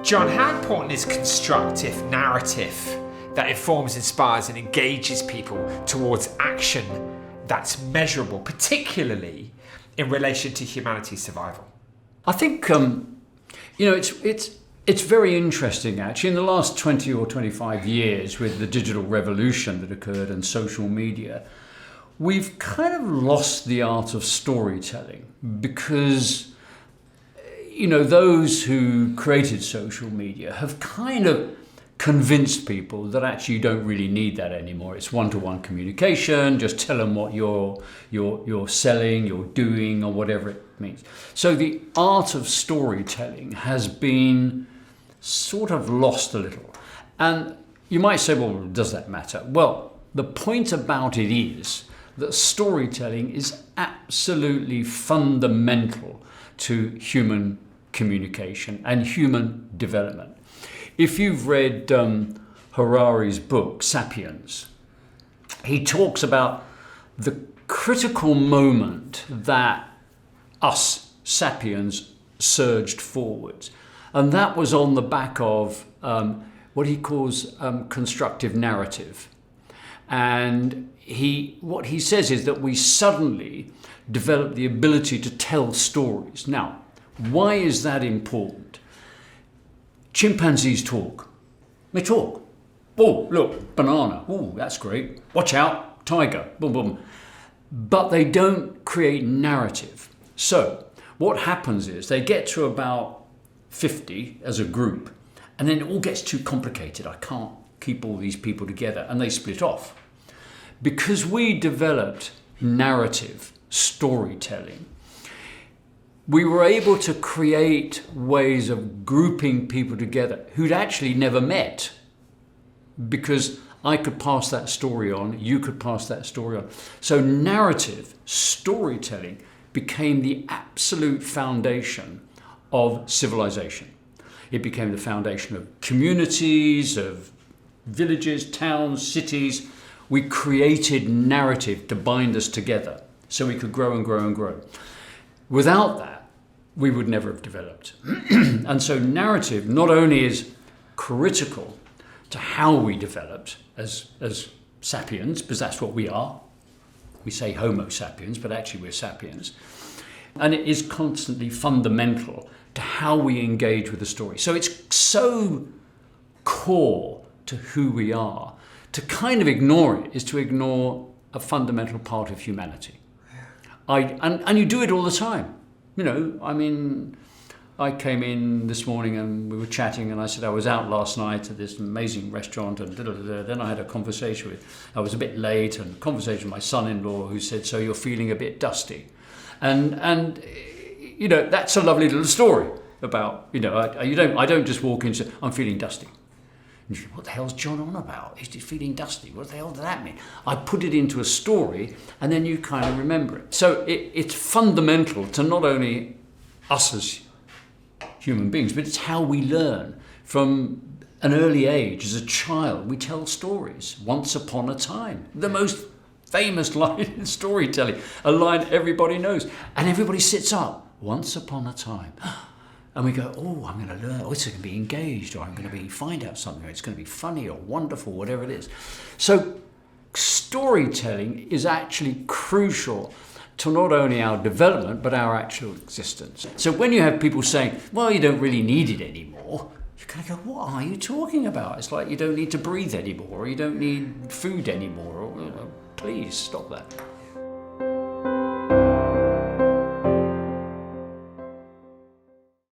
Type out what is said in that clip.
John, how important is constructive narrative that informs, inspires and engages people towards action that's measurable, particularly in relation to humanity's survival? I think, it's very interesting actually. In the last 20 or 25 years with the digital revolution that occurred and social media, we've kind of lost the art of storytelling because those who created social media have kind of convinced people that actually you don't really need that anymore. It's one-to-one communication. Just tell them what you're selling, you're doing, or whatever it means. So the art of storytelling has been sort of lost a little. And you might say, well, does that matter? Well, the point about it is that storytelling is absolutely fundamental to human communication and human development. If you've read Harari's book, Sapiens, he talks about the critical moment that us, sapiens, surged forwards. And that was on the back of what he calls constructive narrative. And what he says is that we suddenly develop the ability to tell stories. Now, why is that important? Chimpanzees talk. They talk. Oh, look, banana. Oh, that's great. Watch out, tiger. Boom, boom. But they don't create narrative. So what happens is they get to about 50 as a group, and then it all gets too complicated. I can't keep all these people together, and they split off. Because we developed narrative, storytelling, we were able to create ways of grouping people together who'd actually never met, because I could pass that story on, you could pass that story on. So narrative, storytelling became the absolute foundation of civilization. It became the foundation of communities, of villages, towns, cities. We created narrative to bind us together so we could grow and grow and grow. Without that, we would never have developed. And so narrative not only is critical to how we developed as sapiens, because that's what we are. We say Homo sapiens, but actually we're sapiens. And it is constantly fundamental to how we engage with the story. So it's so core to who we are. To kind of ignore it is to ignore a fundamental part of humanity. And you do it all the time. I came in this morning and we were chatting and I said I was out last night at this amazing restaurant and then I had a conversation I was a bit late, and a conversation with my son-in-law who said, so you're feeling a bit dusty. And that's a lovely little story about, I don't just walk in and say, I'm feeling dusty. And you say, what the hell's John on about? He's just feeling dusty. What the hell does that mean? I put it into a story and then you kind of remember it. So it's fundamental to not only us as human beings, but it's how we learn. From an early age, as a child, we tell stories. Once upon a time. The most famous line in storytelling, a line everybody knows. And everybody sits up. Once upon a time. And we go, oh, I'm going to learn, it's going to be engaged, or I'm going to find out something, or it's going to be funny or wonderful, whatever it is. So storytelling is actually crucial to not only our development, but our actual existence. So when you have people saying, well, you don't really need it anymore, you kind of go, what are you talking about? It's like you don't need to breathe anymore, or you don't need food anymore, or please stop that.